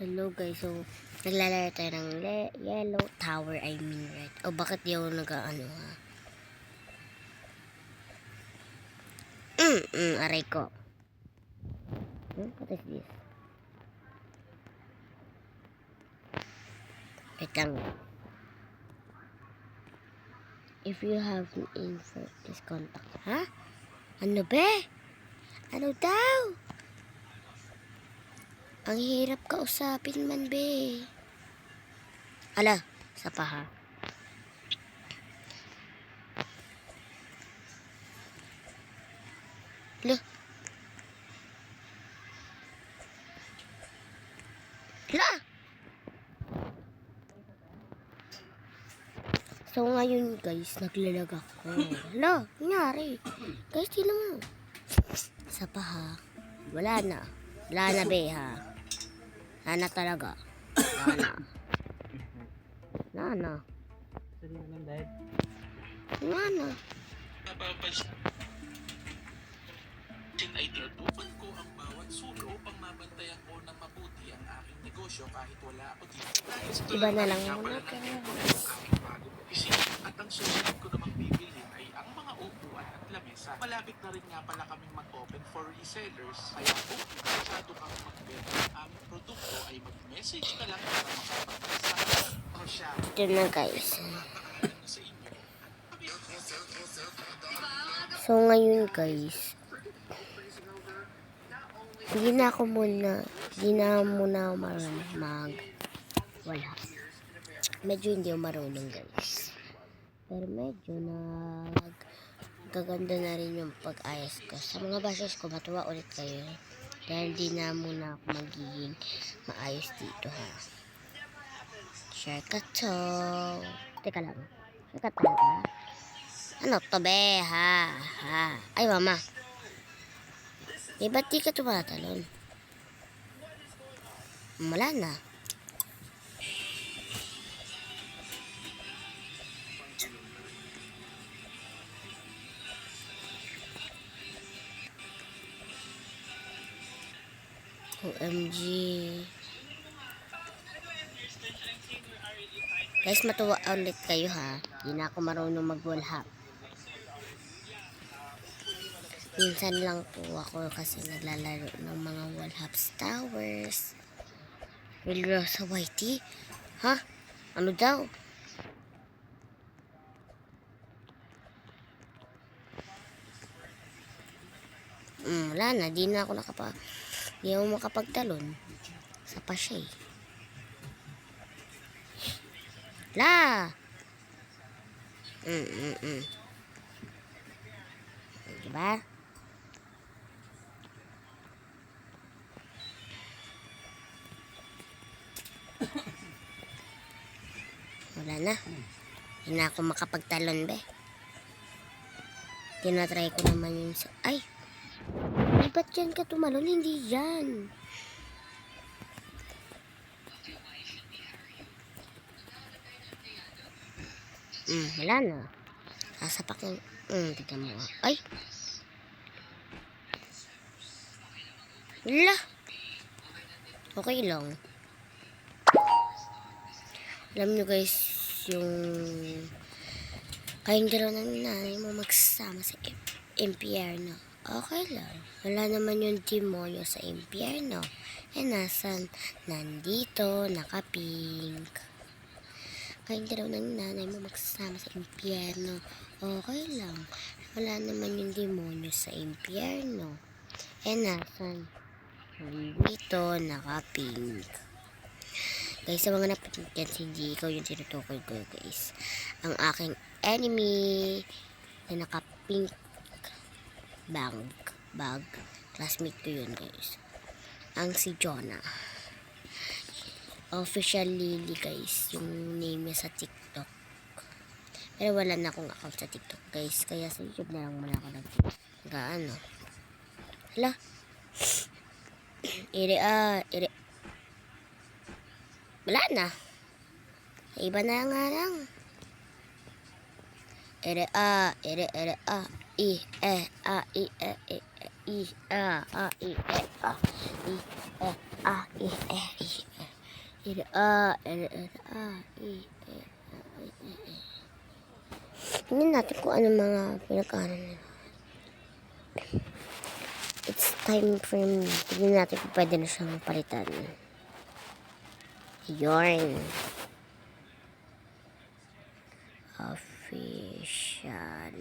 Hello guys, so naglalaro tayo ng yellow tower, I mean, right? O bakit di ako nag-ano ha? Aray ko. What is this? Wait lang. If you have an info, please contact. Ha? Ano be? Ano daw? Ang hirap kausapin man be. Ala, sa paha. Ala. Ala. So ngayon guys, naglalag ako. Ala, nangyari. Guys, tingnan mo. Sa paha. Wala na. Wala na be ha. Wala na talaga. Wala na. Wala na. Wala na. Ay tinutupan ko ang bawat sulok upang mabantayan ko ng mabuti ang aking negosyo kahit wala ako dito. Iba na lang muna Ang aking bagong opisina at ang susunod ko namang bibilhin ay ang mga upuan at lamesa. Malapit na rin nga pala kaming mag-open for resellers. Kaya kung interesado kang magbenta ng aming produkto ay mag-message ka lang para makapag-isa o siya. Ito na guys. Sa inyo. So ngayon guys, hindi na muna ako marunong wala. Medyo hindi ako marunong guys. Pero medyo gaganda na rin yung pag-ayos ko. Sa mga bashers ko, matuwa ulit kayo. Dahil di na muna ako magiging maayos dito ha. Shortcut to. Teka lang. Shortcut talaga. Ano to be ha? Ay mama. Ba't di ka tumatalon? Wala na. OMG. Guys, matuwa ulit kayo ha. Hindi na ako marunong mag-wallhap. Minsan lang po ako kasi naglalaro ng mga wallhaps towers. Will sa Whitey? Ha? Ano daw? Wala na. Di na ako di ako makapagtalon. Sa pa siya eh. La! Diba? Wala na. Hindi na ako makapagtalon be. Tinatry ko naman yung ay! Ba't dyan ka tumalon? Hindi yan. Wala na. Sasapak yung tignan mo. Ay! Wala. Okay lang. Alam nyo guys, yung kayong dalawa ng nanay mo magsama sa impyerno. Okay lang. Wala naman yung demonyo sa impyerno. Nasan? Nandito, naka-pink. Kayong dalawa ng nanay mo magsama sa impyerno. Okay lang. Wala naman yung demonyo sa impyerno. Nasan? Nandito, naka-pink. Guys, sa mga napatungkyan, hindi ikaw yung tinutukoy ko guys. Ang aking enemy na naka-pink bag. Classmate ko yun guys. Ang si Jonah. Official Lily guys. Yung name niya sa TikTok. Pero wala na akong account sa TikTok guys. Kaya sa YouTube na lang muna ako nag-ano. Hala. Ire. Wala na. Iba na nga lang. Ere a. Tingnan natin kung ano mga pinag-aaral nila. It's time for me. Tingnan natin kung pwede na siyang palitan. Yarn. Official.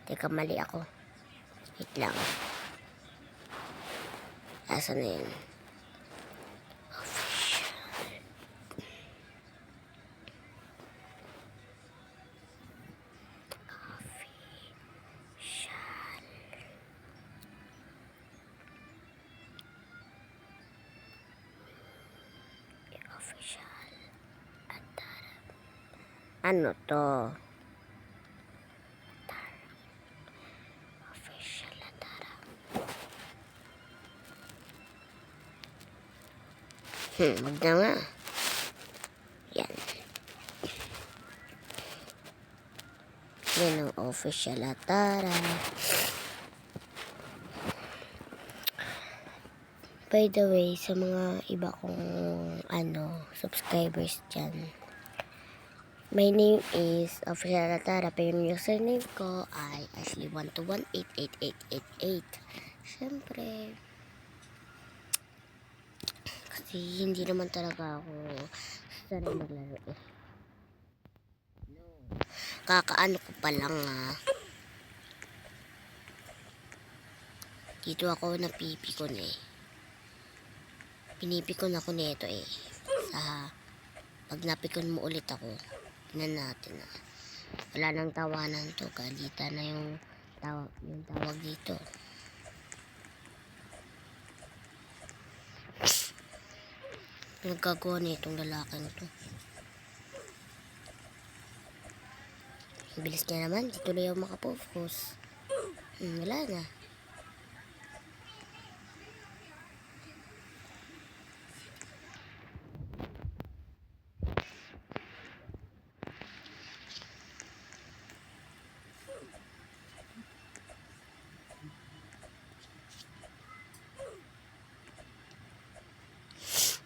Teka, mali ako. Wait lang. Asan na yun? Official. Ano to? Official Atara. Wag na nga. Yan. Yan ang official Atara. By the way, sa mga iba kong subscribers dyan, my name is Official Atara, pero yung username ko ay Ashley12188888. Siyempre, kasi hindi naman talaga ako sanay maglaro eh. Kakaano ko pa lang Dito ako napipikon eh. Pinipikon ako nito eh. Pag napikon mo ulit ako, tingnan natin wala nang tawanan to, galitan na yung tawag dito. Nagkagawa na itong lalaking to. Ang bilis niya naman, di tuloy ako makapofocus. Wala na.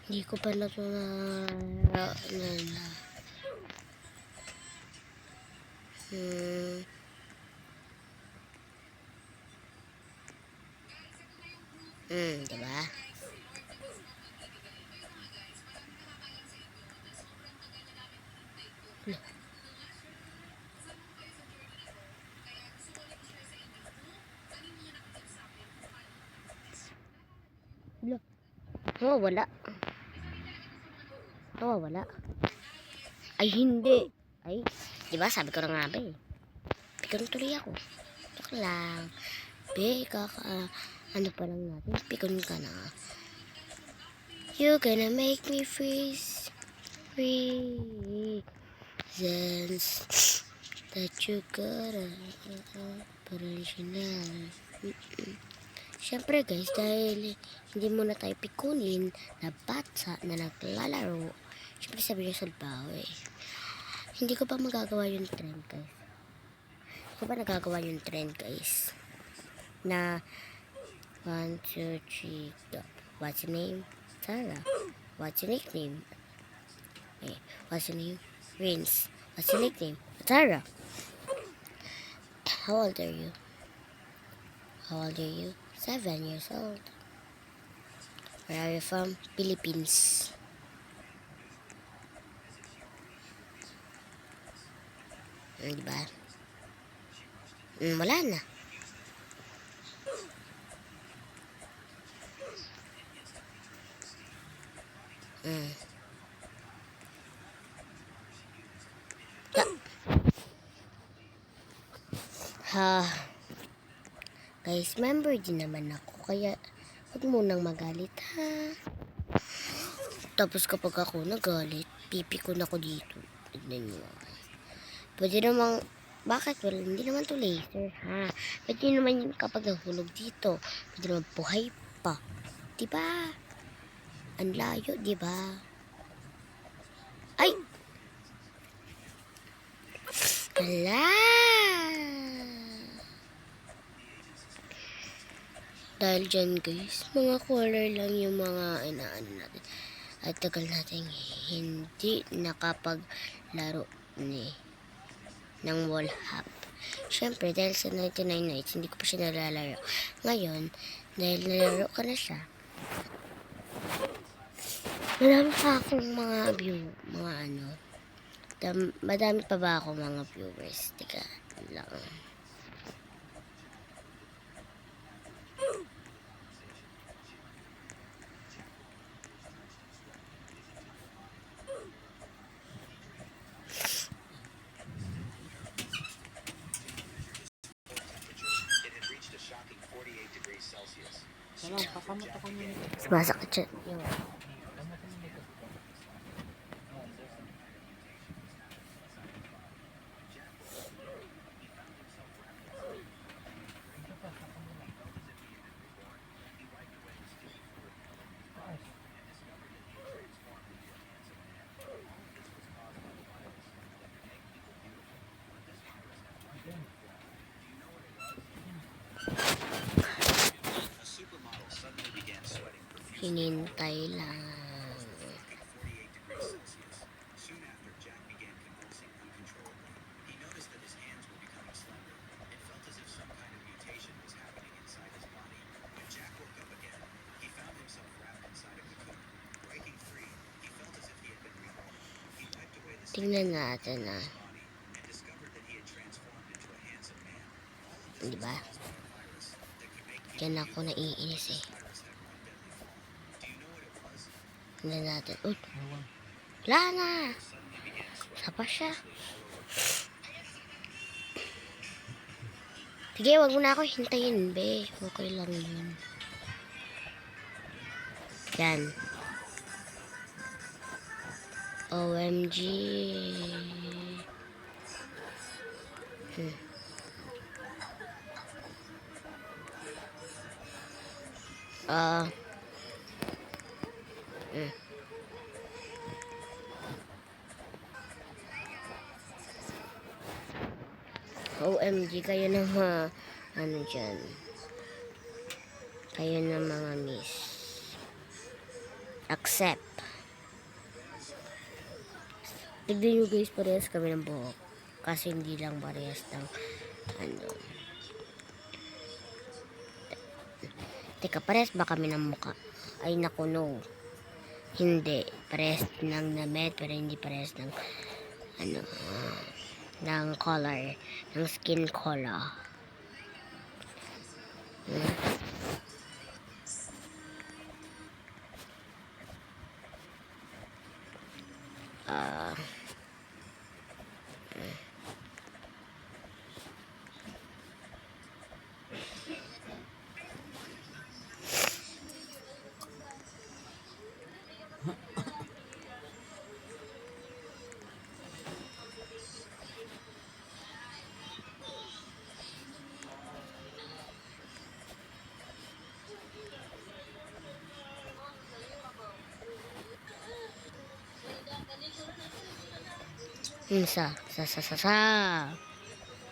Hindi ko pa na ito diba? Wala. Wala. Ay, hindi. Ay, diba? Sabi ko na nga ba eh. Pikon tuloy ako. Tok lang. Ano pa lang natin. Pikon ka na. You're gonna make me freeze. Reasons that you gotta operational. Siyempre guys, dahil hindi muna tayo pikunin na bata na naglalaro, siyempre sabi niya salbaho eh. Hindi ko pa magagawa yung trend guys. Hindi ko pa nagagawa yung trend guys. Na 1, 2, 3, go. What's your name? Sarah. What's your nickname? What's your name? Vince. What's your nickname? Sarah. How old are you? 7 years old. Where are you from? Philippines. Diba? Wala na. Guys, member din naman ako, kaya huwag munang magalit ha. Tapos kapag ako nagalit, pipikon ako dito. Tignan nyo. Pwede namang, bakit? Well, hindi naman to laser ha. Pwede naman yung kapag nahulog dito. Pwede naman buhay pa. Diba? Ang layo, diba? Ay! Ala! Dahil dyan guys, mga color lang yung mga inaano natin. At tagal natin hindi nakapaglaro ng wall hop. Siyempre, dahil sa 99 nights, hindi ko pa siya nalalaro. Ngayon, dahil nalaro ko na siya, marami pa akong mga madami pa ba ako mga viewers? Teka lang. Sumasakit siya. Yung hinintay lang. Tingnan natin diba? Kaya ako naiinis Tingnan natin. Wala na. Sapa siya. Sige, wag mo na ako hintayin, be. Okay lang yun. Yan. OMG. OMG, kayo na dyan. Kayo na mga miss. Accept. Tignan nyo guys, parehas kami ng buhok. Kasi hindi lang parehas ng Teka, parehas ba kami ng muka? Ay naku, no. Hindi. Parehas ng damit, pero hindi parehas ng ng color, ng skin color.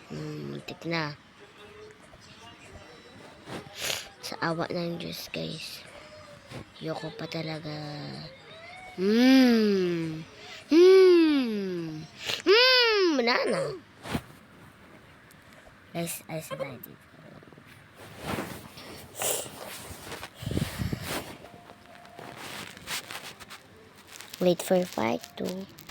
Muntik na. Sa awa ng Diyos, guys. Yoko pa talaga. Banana. Guys, I said I did. Wait for part 2.